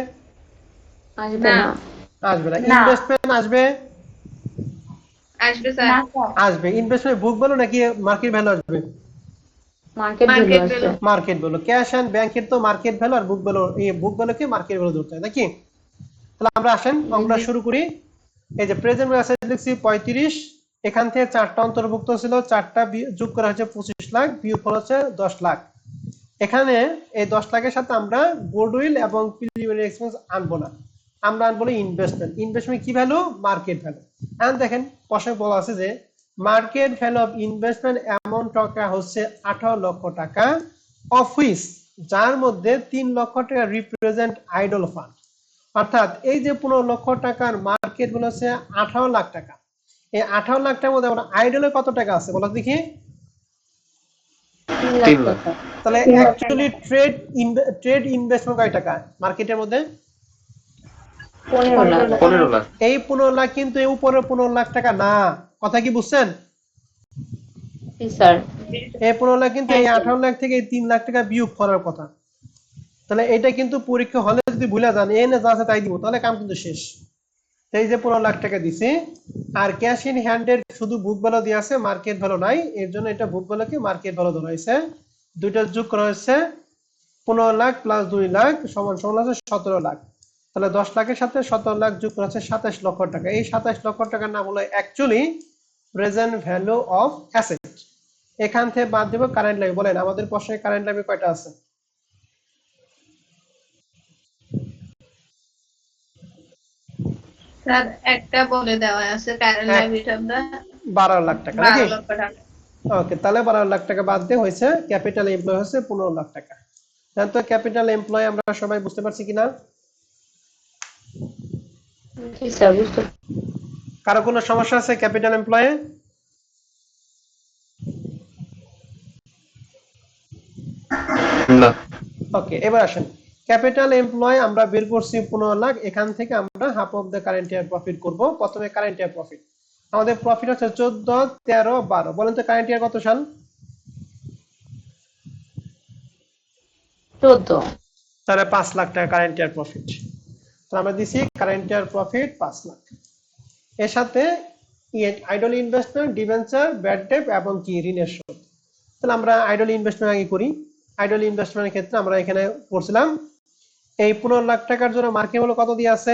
আসবে না। আসবে না। না। ইনভেস্টমেন্ট আসবে? আসবে স্যার। না স্যার। আসবে। ইনভেস্টমেন্ট বুক ভ্যালু নাকি মার্কেট ভ্যালু আসবে? মার্কেট ভ্যালু মার্কেট আসবে। Value. Market value. Cash and ব্যাংকের তো মার্কেট ভ্যালু আর বুক ভ্যালু, এই বুক ভ্যালুকে মার্কেট ভ্যালু ধরতে হয় নাকি? তাহলে আমরা আসেন আমরা শুরু করি। এই যে প্রেজেন্ট ভ্যালু অ্যাসেট লিখছি 35, এখান থেকে 4টা অন্তর্ভুক্ত ছিল, 4টা যোগ করা হচ্ছে 25 লাখ, বিয়োগ করা হচ্ছে 10 লাখ। এখানে এই 10 লাখের সাথে আমরা গুডউইল এবং প্রিলিমিনারি এক্সপেন্স আনবো না, আমরা আনবো ইনভেস্টমেন্ট। ইনভেস্টমেন্ট কি ভ্যালু? Market value. এখন দেখেন প্রশ্নে বলা আছে যে market value of investment amount টাকা হচ্ছে 18 লক্ষ টাকা, অফ হুইচ যার মধ্যে 3 লক্ষ টাকা রিপ্রেজেন্ট আইডল ফান্ড। অর্থাৎ এই যে 15 লক্ষ টাকার মার্কেট ভ্যালু হচ্ছে 18 লাখ টাকা। এই 18 লাখ টাকার মধ্যে আমরা আইডলে কত টাকা আছে বলো দেখি? 3 লাখ টাকা। তাহলে অ্যাকচুয়ালি ট্রেড ইনভেস্টমেন্ট কয় টাকা মার্কেটের মধ্যে? 15 লাখ। 15 লাখ। এই 15 লাখ কিন্তু এই উপরের 15 লাখ টাকা না, কথা কি বুঝছেন? জি স্যার। এই 15 লাখ কিন্তু এই 18 লাখ থেকে এই 3 লাখ টাকা বিয়োগ করার কথা। তাহলে এটা কিন্তু পরীক্ষা হলে যদি ভুলে যান এনে যা আছে তাই দিব, তাহলে কাম কিন্তু শেষ। এই যে 15 লাখ টাকা দিছি, আর ক্যাশ ইন হ্যান্ডের শুধু বুক ভ্যালু দিয়ে আছে, মার্কেট ভ্যালু নাই, এর জন্য এটা বুক ভ্যালুকে মার্কেট ভ্যালু ধরা হয়েছে। দুইটা যোগ করা হয়েছে, 15 লাখ প্লাস 2 লাখ সমান সমান আছে 17 লাখ। তাহলে 10 লাখের সাথে 17 লাখ যোগ করা হচ্ছে 27 লক্ষ টাকা। এই 27 লক্ষ টাকার নাম হলো actually present value of asset. এখান থেকে বাদ দেব কারেন্ট লাইবিলিটি। বলেন আমাদের প্রশ্নে কারেন্ট লাইবিলিটি কয়টা আছে? স্যার একটা বলে দেওয়া আছে কারেন্ট লাইবিলিটি আমরা 12 লাখ টাকা নাকি? 12 লক্ষ টাকা। ওকে, তাহলে 12 লাখ টাকা বাদ দিয়ে হয়েছে ক্যাপিটাল এমপ্লয় হচ্ছে 15 লাখ টাকা। জান তো ক্যাপিটাল এমপ্লয় আমরা সবাই বুঝতে পারছি কিনা? জি স্যার, বুঝতে। কারো কোনো সমস্যা আছে ক্যাপিটাল এমপ্লয়ে? না। ওকে, এবার আসেন ক্যাপিটাল এমপ্লয় আমরা বের করছি 15 লাখ, এখান থেকে আমরা half of the current year profit করব। প্রথমে কারেন্ট ইয়ার প্রফিট, আমাদের প্রফিট হচ্ছে 14, 13, 12। বলেন তো কারেন্ট ইয়ার কত সাল? 14। তাহলে 5 লাখ টাকা কারেন্ট ইয়ার প্রফিট। তো আমরা দিছি কারেন্ট ইয়ার প্রফিট 5 লাখ। এর সাথে idol investment, debenture, bad date এবং কি ঋণের শোধ। তাহলে আমরা আইডল ইনভেস্টমেন্ট আগে করি। আইডল ইনভেস্টমেন্টের ক্ষেত্রে আমরা এখানে করছিলাম এই 15 লাখ টাকার জন্য মার্কেট ভ্যালু কত দিয়ে আছে?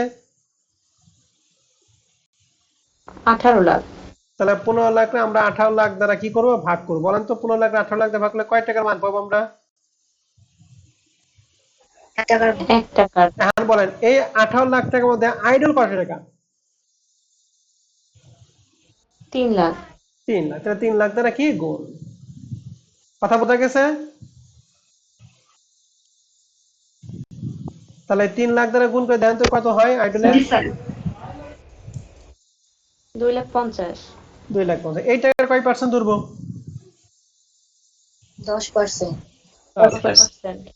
18 লাখ। তাহলে 15 লাখ আমরা 18 লাখ দ্বারা কি করব? ভাগ করব। বলেন তো 15 লাখ 18 লাখ দ্বারা ভাগ করলে কয় টাকার মান পাবো আমরা? 1 টাকার। এখন বলেন এই 18 লাখ টাকার মধ্যে আইডল কত টাকা? 3 লাখ। 3 লাখ। তাহলে 3 লাখ দ্বারা কি গুণ? কথা বোঝা গেছে? তাহলে 3 লাখ দ্বারা গুণ করে দেন তো কত হয় আইডলের? জি স্যার। 2,50,000। 2,50,000। এই টাকার কয় পার্সেন্ট ধরবো? 10%।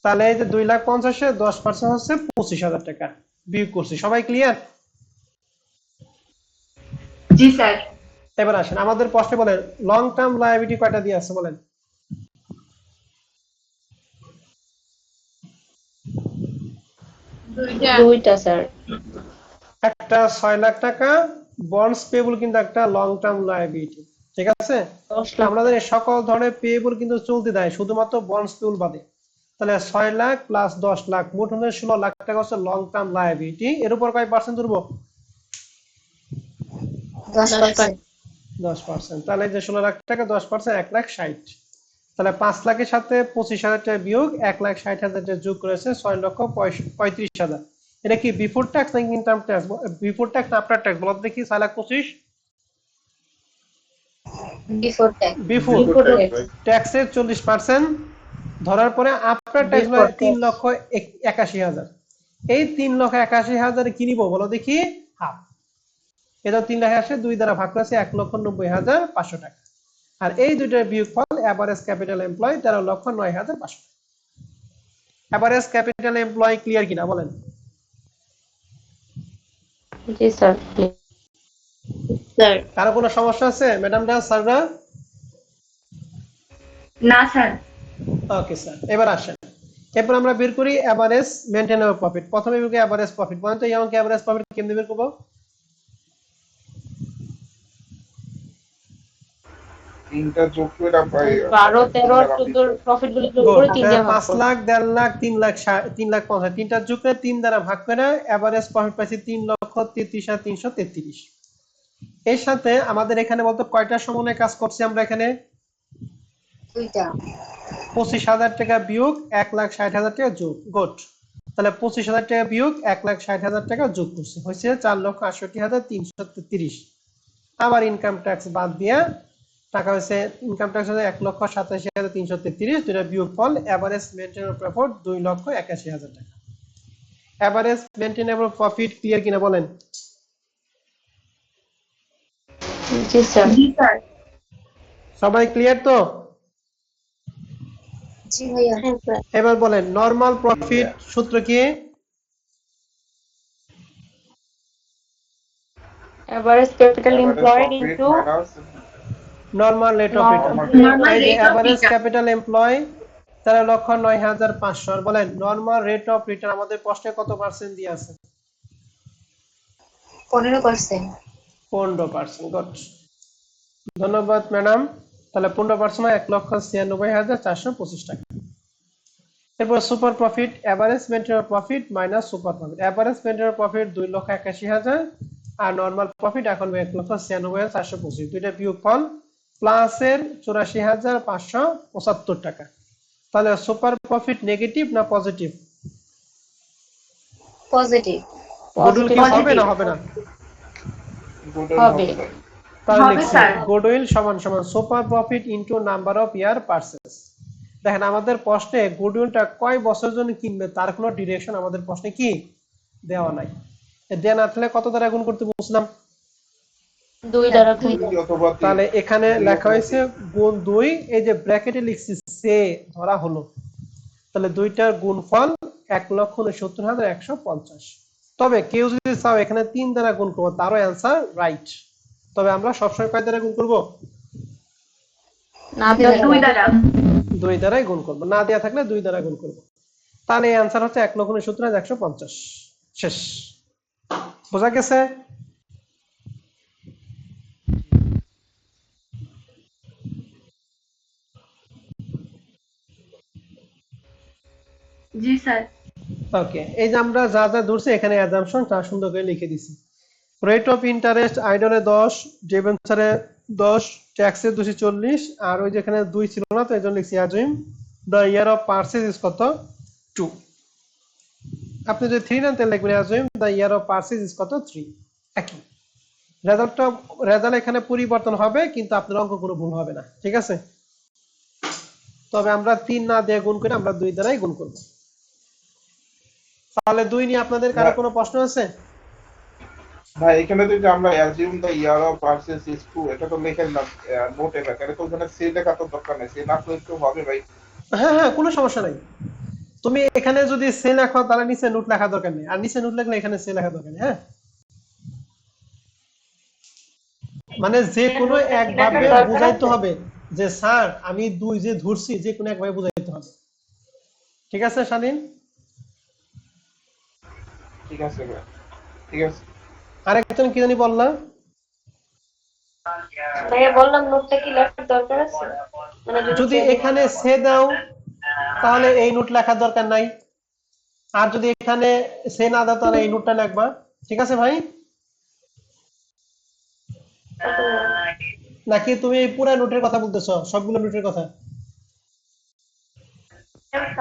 তাহলে এই যে 2,50,000 এর 10% হচ্ছে 25,000 টাকা। বিয়োগ করছি, সবাই ক্লিয়ার? জি স্যার। এবার আসেন আমাদের প্রশ্নে বলেন লং টার্ম লায়াবিলিটি কয়টা দিয়ে আছে বলেন? দুইটা স্যার। একটা 6 লাখ টাকা বন্ডস পেয়েবল, কিন্তু একটা লং টার্ম লায়াবিলিটি, ঠিক আছে? 10 লাখ। আমাদের এই সকল ধরনের পেয়েবল কিন্তু চলতে দেয়, শুধুমাত্র বন্ডস পেয়েবল বাদে। তাহলে 6 লাখ প্লাস 10 লাখ মোট হচ্ছে 16 লাখ টাকা হচ্ছে লং টার্ম লায়াবিলিটি। এর উপর কয় পার্সেন্ট ধরবো? 10%। 10%। তাহলে যে 16 লাখ টাকা 10% 1,60,000। তাহলে 5 লাখের সাথে 25,000 টাকা বিয়োগ 1,60,000 টাকা যোগ করেছে 6,35,000। এটা কি বিফোর ট্যাক্স নাকি ইনকাম ট্যাক্স? বিফোর ট্যাক্স না আফটার ট্যাক্স বলো দেখি। 6,25,000 before tax. Before Before tax, right? ট্যাক্সের 40% ধরার পরে আফটার ট্যাক্স Before tax। 3,81,000। এই 3,81,000 কি নিব বলো দেখি? হাফ। এটা 3 লাখ আসে 2 দ্বারা ভাগ করেছে 1,90,500 টাকা। আর এই দুইটার বিয়োগফল average capital employ 13,09,500। Average capital employ clear কিনা বলেন? জি স্যার। স্যার কারো কোনো সমস্যা আছে ম্যাডামরা স্যাররা? না স্যার ওকে স্যার, এবার আসেন। এরপর আমরা বের করি এভারেজ মেইনটেনেবল প্রফিট। প্রথমে বের করি এভারেজ প্রফিট। বলেন তো আমাকে এভারেজ প্রফিট কেমনে বের করব? তিনটা যোগ করে পাই 12, 13, 14 প্রফিট গুলো যোগ করে 3 দিয়ে ভাগ 5 করব। লাখ, 1.5 লাখ, 3 লাখ, 3 লাখ 50, তিনটা যোগ করে 3 দ্বারা ভাগ করে এভারেজ প্রফিট পাইছি 3,33,333। এর সাথে আমাদের এখানে বলতো কয়টা সমন্বয়ে কাজ করছি আমরা এখানে? দুইটা। 25,000 টাকা বিয়োগ 1,60,000 টাকা যোগ। গুড। তাহলে 25,000 টাকা বিয়োগ 1,60,000 টাকা যোগ করছি, হয়েছে 4,68,333। আবার ইনকাম ট্যাক্স বাদ দিয়ে টাকা হয়েছে, ইনকাম ট্যাক্স হচ্ছে 1,87,333। দুইটা বিয়োগফল এভারেজ মেইনটেনেবল প্রফিট 2,81,000 টাকা। এভারেজ মেইনটেনেবল প্রফিট ক্লিয়ার কিনা বলেন? জি স্যার। জি স্যার সবাই ক্লিয়ার তো? জি ভাইয়া। হ্যাঁ স্যার। এবার বলেন নরমাল প্রফিট সূত্র কি? Average capital employed into normal rate of return. Normal এই যে rate of average return capital employ 13,09,500। বলেন নরমাল রেট অফ রিটার্ন আমাদের প্রশ্নে কত পার্সেন্ট দিয়ে আছে? 15%। 15%। গুড, ধন্যবাদ ম্যাডাম। তাহলে 15% 1,96,425 টাকা। এরপর super profit, average maintainable profit minus super profit. Average maintainable profit 2,81,000 আর নরমাল প্রফিট এখন 1,96,425। দুইটা বিয়োগফল প্লাসের 84,575 টাকা। তাহলে সুপার প্রফিট নেগেটিভ না পজিটিভ? পজিটিভ। গুডউইল কি হবে Positive। না হবে না? হবে। তাহলে হবে লিখছি স্যার। গুডউইল সমান সমান super profit into number of year purchase. দেখেন আমাদের প্রশ্নে গুডউইলটা কয় বছরের জন্য কিনবে তার কোনো ডিরেকশন আমাদের প্রশ্নে কি দেওয়া নাই। দেয়া না থাকলে কত দ্বারা গুণ করতে বলছিলাম? 2 দ্বারা গুণ। 2 অথবা 3। তাহলে এখানে লেখা হয়েছে গুণ 2, এই যে ব্র্যাকেটে লিখছি সে ধরা হলো। তাহলে দুইটার গুণফল 1,69,150। তবে কেউ যদি চাও এখানে 3 দ্বারা গুণ করবো তারও অ্যান্সার রাইট। তবে আমরা সবসময় কয় দ্বারা গুণ করব? না দেওয়া 2 দ্বারা 2 দ্বারাই গুণ করব, না দেয়া থাকলে 2 দ্বারা গুণ করব। তাহলে এই অ্যান্সার হচ্ছে 1,69,150। শেষ। বোঝা গেছে? জি স্যার ওকে, এই যে আমরা যা যা ধরছি এখানে অ্যাজাম্পশন তা সুন্দর করে লিখে দিছি। রেট অফ ইন্টারেস্ট আইডলে 10, ডিবেঞ্চারে 10, ট্যাক্সে 240, আর ওই যেখানে 2 ছিল না তো এজন্য লিখছি assume the year of purchase is কত? 2। আপনি যদি 3 নেন তাহলে লিখবেন assume the year of purchase is কত? 3। একই রেজাল্ট এখানে পরিবর্তন হবে কিন্তু আপনার অঙ্ক কোনো ভুল হবে না, ঠিক আছে? তবে আমরা 3 না দিয়ে গুণ করে আমরা 2 দ্বারাই গুণ করব। তাহলে 2 নিয়ে আপনাদের কারো কোনো প্রশ্ন আছে? ভাই এখানে তো যে আমরা assume the year of purchase is 2 এটা তো লিখে না নোটে লেখা, এটা তো ওখানে সে লেখা তো দরকার নেই, সে না তো একটু হবে ভাই। হ্যাঁ হ্যাঁ, কোনো সমস্যা নাই। তুমি এখানে যদি সে লেখো তাহলে নিচে নোট লেখা দরকার নেই, আর নিচে নোট লিখলে এখানে সে লেখা দরকার নেই। হ্যাঁ, মানে যে কোনো একভাবে বুঝাইতে হবে যে স্যার আমি 2 যে ধরছি, যে কোনো একভাবে বুঝাইতে হবে। ঠিক আছে শালীন? ঠিক আছে ভাই, ঠিক আছে। আরেকজন কি জানি বললা? ভাইয়া বললাম নোটটা কি লেখার দরকার আছে? মানে যদি এখানে সে দাও তাহলে এই নোট লেখার দরকার নাই, আর যদি এখানে সে না দাও তাহলে এই নোটটা লিখবা। ঠিক আছে ভাই? নাকি তুমি এই পুরো নোটের কথা বলতেছো, সবগুলো নোটের কথা?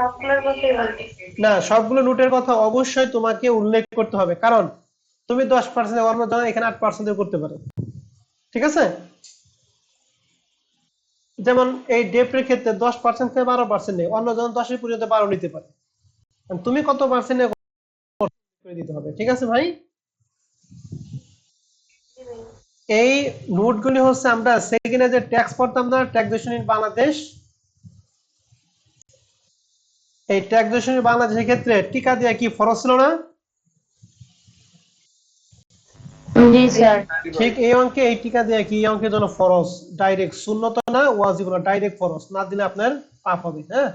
সবগুলোর কথাই বলছি। না, সবগুলো নোটের কথা অবশ্যই তোমাকে উল্লেখ করতে হবে, কারণ তুমি 10% অন্য জন এখানে 8% করতে পারে। ঠিক আছে, যেমন এই ডেপ্টের ক্ষেত্রে 10% থেকে 12% নেই, অন্য জন 10 এর পর্যন্ত 12 নিতে পারে। তুমি কত পার্সেন্ট করে দিতে হবে। ঠিক আছে ভাই, এই নোটগুলি হচ্ছে আমরা সেকেন্ডে যে ট্যাক্স পড়তাম না, ট্যাক্সেশন ইন বাংলাদেশ, এই ট্যাক্সেশন ইন বাংলাদেশের ক্ষেত্রে টিকা দেয়া কি ফরজ ছিল না? জি স্যার। ঠিক এই অঙ্কে এই টিকা দেয়া কি এই অঙ্কের জন্য ফরজ, ডাইরেক্ট, সুন্নত না ওয়াজিব না, ডাইরেক্ট ফরজ, না দিলে আপনার পাপ হবে। হ্যাঁ,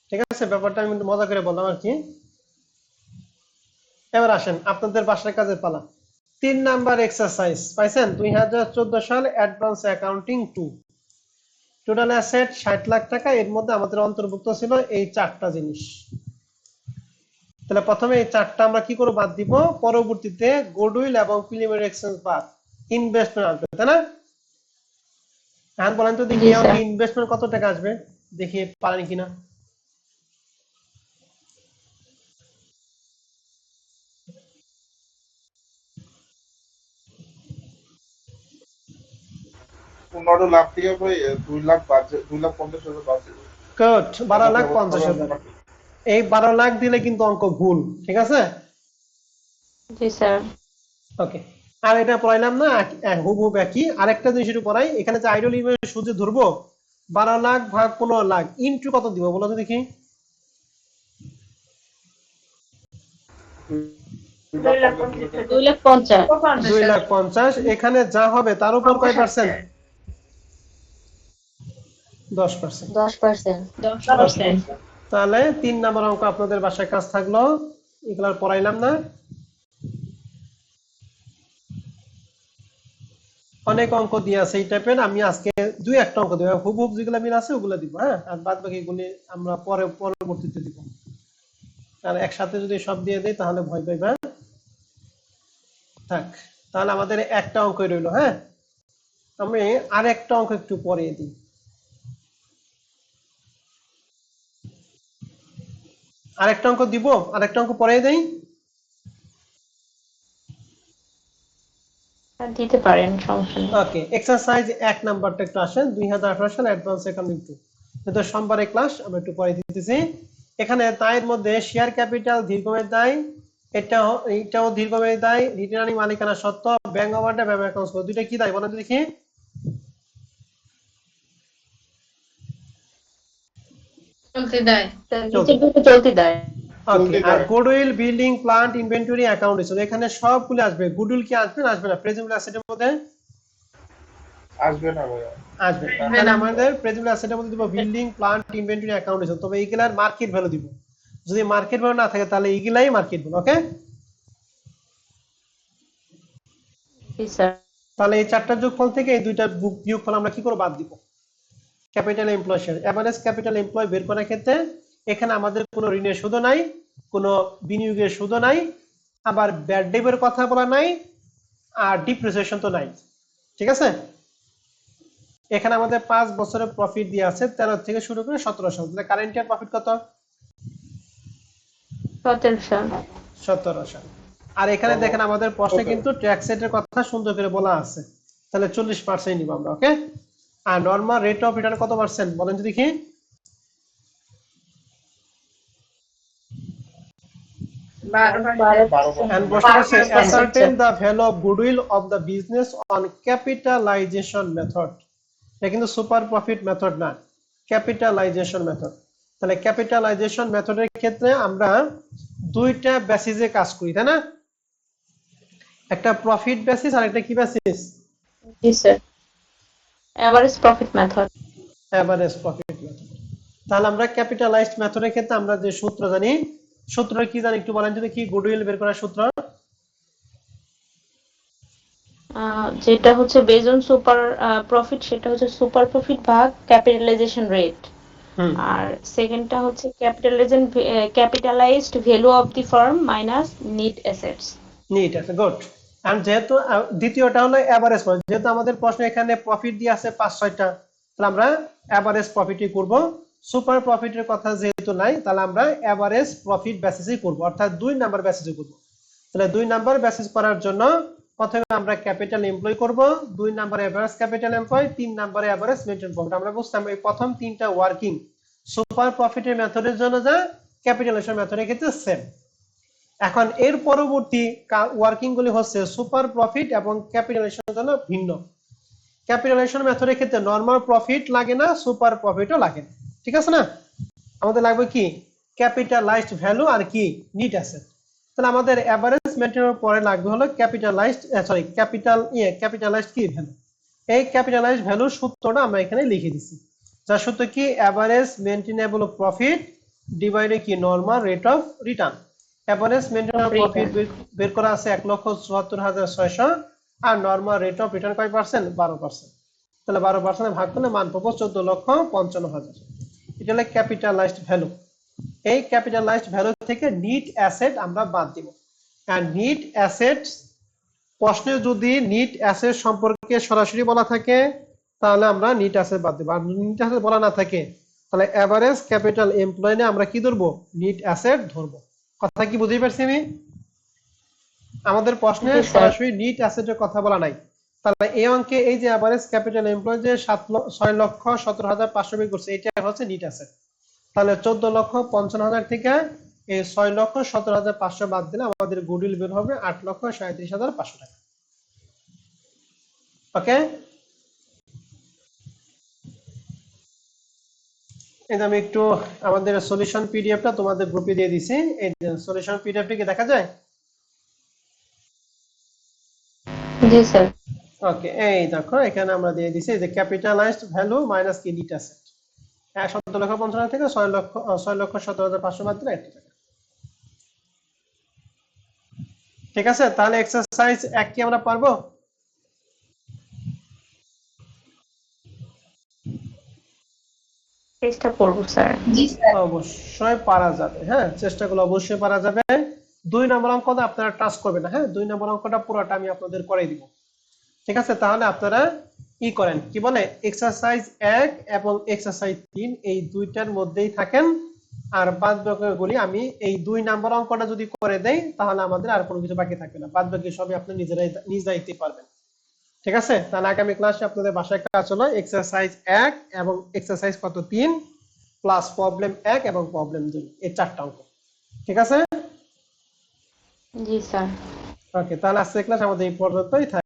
ঠিক আছে, ব্যাপারটা আমি মজা করে বললাম আর কি। এবার আসেন আপনাদের বাসার কাজের পালা। 3 নাম্বার এক্সারসাইজ পাইছেন, 2014 সাল advance accounting 2, total asset 60 lakh টাকা, এর মধ্যে আমাদের অন্তর্ভুক্ত ছিল এই 4টা জিনিস। তাহলে প্রথমে এই 4টা আমরা কি করে বাদ দিব, পরবর্তীতে গুডউইল এবং প্রিলিমিনারি এক্সপেন্স বাদ, ইনভেস্টমেন্ট আসবে, তাই না? এখন বলেন তো দেখি ইনভেস্টমেন্ট কত টাকা আসবে, দেখি পারেন কিনা। লাখ থেকে প্রায় 2 লাখ বাজে, 2,50,000 বাজে। গুড, 12,50,000। এই 12 লাখ দিলে কিন্তু অঙ্ক ভুল। ঠিক আছে, জি স্যার। ওকে, আর এটা পড়াইলাম না, হুবহুব একই। আরেকটা জিনিস একটু পড়াই, এখানে যে আইডল ইনভেস্ট সুদে ধরবো, 12 লাখ ভাগ 15 লাখ ইনটু কত দিব বলো তো দেখি। 2,50,000। 2,50,000, এখানে যা হবে তার উপর কয় পার্সেন্ট? 10%। 10%। 10%। তাহলে 3 নম্বর অঙ্ক আপনাদের বাসায় কাজ থাকলো, এগুলো আর পড়াইলাম না। অনেক অঙ্ক দিয়ে আছে এই টাইপের, আমি আজকে 2-1টা অঙ্ক দিব, হুবহুব যেগুলো মিল আছে ওগুলো দিব। হ্যাঁ, আর বাদ বাকি গুলি আমরা পরবর্তীতে দিব, কারণ একসাথে যদি সব দিয়ে দেই তাহলে ভয় পাইবা। থাক, তাহলে আমাদের একটা অঙ্কই রইলো। হ্যাঁ, আমি আরেকটা অঙ্ক একটু পরে দিই। আরেকটা অঙ্ক দিব, আরেকটা অঙ্ক পরে দেই। দিতে পারেন, সমস্যা নেই। ওকে, এক্সারসাইজ 1 নাম্বারটা একটু আসেন, 2018 সাল অ্যাডভান্স অ্যাকাউন্টিং 2, এটা সোমবারে ক্লাস, আমরা একটু পরে দিতেছি। এখানে দায়ের মধ্যে শেয়ার ক্যাপিটাল দীর্ঘমেয়াদী দায়, এটাও দীর্ঘমেয়াদী দায়, রিটার্নিং মালিকানা সত্ত্ব, ব্যাংক ওভারড্রাফট ব্যাংক অ্যাকাউন্টস, দুইটা কি দায় বলেন তো দেখি। চলতে দেয়। চলতি দেয়। ওকে, আর goodwill, building, plant, inventory, account, এখানে সবগুলো আসবে। গুডউইল কি আসবে না আসবে না প্রেজেন্ট অ্যাসেটের মধ্যে? আসবে না ভাইয়া, আসবে। তাহলে আমাদের প্রেজেন্ট অ্যাসেটের মধ্যে দিব বিল্ডিং, প্লান্ট, ইনভেন্টরি, অ্যাকাউন্ট, তবে এইগুলার মার্কেট ভ্যালু দিব। যদি মার্কেট ভ্যালু না থাকে তাহলে এইগুলাই মার্কেট ভ্যালু। ওকে, জি স্যার। তাহলে এই 4টা যোগফল থেকে এই 2টা বিয়োগফল আমরা কি করে বাদ দিব। Capital employ share, average capital employ বের করার ক্ষেত্রে এখানে আমাদের কোনো ঋণের সুদও নাই, কোনো বিনিয়োগের সুদও নাই, আবার ব্যাড ডেটের কথা বলা নাই, আর ডিপ্রিসিয়েশন তো নাই। ঠিক আছে, এখানে আমাদের 5 বছরের প্রফিট দিয়ে আছে 13 থেকে শুরু করে 17 সাল। তাহলে কারেন্ট ইয়ার প্রফিট কত? 17 সাল। 17 সাল। আর এখানে দেখেন আমাদের প্রশ্নে কিন্তু ট্যাক্স রেটের কথা সুন্দর করে বলা আছে, তাহলে 40% নিব আমরা। ওকে, আর নরমাল রেট অফ রিটার্ন কত পার্সেন্ট বলেন তো দেখি। 12%। And বসে আছে ascertain the value of goodwill of the business on capitalization method, এটা কিন্তু সুপার প্রফিট মেথড না, ক্যাপিটালাইজেশন মেথড। তাহলে ক্যাপিটালাইজেশন মেথডের ক্ষেত্রে আমরা 2টা বেসিসে কাজ করি, তাই না? একটা প্রফিট বেসিস আর একটা কি বেসিস? জি sir, average profit method. Average profit method. তাহলে আমরা ক্যাপিটালাইজড মেথডের ক্ষেত্রে আমরা যে সূত্র জানি, সূত্রটা কি জানি একটু বলেন যদি, কি গুডউইল বের করার সূত্র? যেটা হচ্ছে বেজড অন সুপার প্রফিট, সেটা হচ্ছে সুপার প্রফিট ভাগ ক্যাপিটালাইজেশন রেট। আর সেকেন্ডটা হচ্ছে capitalized value of the firm minus net assets. Net আছে, গুড। এন্ড যেহেতু দ্বিতীয়টা হলো এভারেজ প্রফিট, যেহেতু আমাদের প্রশ্ন এখানে প্রফিট দিয়ে আছে 5-6টা, তাহলে আমরা এভারেজ প্রফিটই করব। সুপার প্রফিটের কথা যেহেতু নাই, তাহলে আমরা এভারেজ প্রফিট বেসিসই করব, অর্থাৎ 2 নাম্বার বেসিসে করব। তাহলে 2 নাম্বার বেসিস করার জন্য প্রথমে আমরা ক্যাপিটাল এমপ্লয় করব, 2 নাম্বার এভারেজ ক্যাপিটাল এমপ্লয়, 3 নাম্বারে এভারেজ মেইনটেইন প্রফিট। আমরা বুঝতাম এই প্রথম তিনটা ওয়ার্কিং সুপার প্রফিটের মেথডের জন্য যা, ক্যাপিটালাইজেশন মেথডের ক্ষেত্রে সেম। এখন এর পরবর্তী ওয়ার্কিং গুলি হচ্ছে সুপার প্রফিট এবং ক্যাপিটালাইজেশনের জন্য ভিন্ন। ক্যাপিটালাইজেশন মেথডের ক্ষেত্রে নরমাল প্রফিট লাগে না, সুপার প্রফিটও লাগে না, ঠিক আছে না? আমাদের লাগবে কি ক্যাপিটালাইজড ভ্যালু আর কি নিট অ্যাসেট। তাহলে আমাদের এভারেজ মেইনটেইনের পরে লাগবে হলো ক্যাপিটালাইজড কি ভ্যালু। এই ক্যাপিটালাইজড ভ্যালুর সূত্রটা আমরা এখানে লিখে দিছি। যার সূত্র কি এভারেজ মেইনটেইনেবল প্রফিট ডিভাইডে কি normal rate of return. Average maintainable profit বের করা আছে 1,74,600 আর নরমাল রেট অফ রিটার্ন কয় পার্সেন্ট? 12%। তাহলে 12% ভাগ করলে মান পাবো 14,55,000। এটা হলো ক্যাপিটালাইজড ভ্যালু। এই ক্যাপিটালাইজড ভ্যালু থেকে নিট অ্যাসেট আমরা বাদ দিব। আর নিট অ্যাসেট প্রশ্নে যদি নিট অ্যাসেট সম্পর্কে সরাসরি বলা থাকে তাহলে আমরা নিট অ্যাসেট বাদ দেব, আর নিট অ্যাসেট বলা না থাকে তাহলে এভারেজ ক্যাপিটাল এমপ্লয় নিয়ে আমরা কি ধরবো? নিট অ্যাসেট ধরবো। কথা কি বুঝতে পারছি আমি? আমাদের প্রশ্নে সরাসরি নিট অ্যাসেটের কথা বলা নাই। তাহলে এই অঙ্কে এই যে এভারেজ ক্যাপিটাল এমপ্লয় যে 6,17,500 বের করছে, এটা হচ্ছে নিট অ্যাসেট। তাহলে 14,55,000 থেকে এই 6,17,500 বাদ দিলে আমাদের গুডউইল বের হবে 8,37,500 টাকা। ওকে, এই আমি একটু আমাদের সলিউশন পিডিএফটা তোমাদের গ্রুপে দিয়ে দিছি। এই সলিউশন পিডিএফ কি দেখা যায়? জি স্যার। ওকে, এই দেখো এখানে আমরা দিয়ে দিছি যে ক্যাপিটালাইজড ভ্যালু মাইনাস কি নিট অ্যাসেট। 17,55,000 থেকে 6,17,500 বাদ দিলে 1 টাকা। ঠিক আছে, তাহলে এক্সারসাইজ 1 কি আমরা পারবো? চেষ্টা করব স্যার। জি স্যার। অবশ্যই পারা যাবে, হ্যাঁ চেষ্টাগুলো অবশ্যই পারা যাবে। 2 নম্বর অঙ্কটা আপনারা টাচ করবেন না, হ্যাঁ 2 নম্বর অঙ্কটা পুরোটা আমি আপনাদের করাই দিব। ঠিক আছে, তাহলে আপনারা কি করেন, কি বলে এক্সারসাইজ 1 এবং এক্সারসাইজ 3 এই দুইটার মধ্যেই থাকেন। আর বাদ বাকিগুলি আমি এই 2 নম্বর অঙ্কটা যদি করে দেই তাহলে আমাদের আর কোনো কিছু বাকি থাকবে না, বাদ বাকি সবই আপনি নিজেরাই নিজ দায়িত্বে পারবেন। ঠিক আছে, তাহলে আগামী ক্লাসে আপনাদের বাসায় কাজ হলো এক্সারসাইজ 1 এবং এক্সারসাইজ কত 3 প্লাস প্রবলেম 1 এবং প্রবলেম 2, এই 4টা অঙ্ক। ঠিক আছে, জি স্যার। ওকে, তাহলে আজকের ক্লাস আমাদের এই পর্যন্তই থাকবে।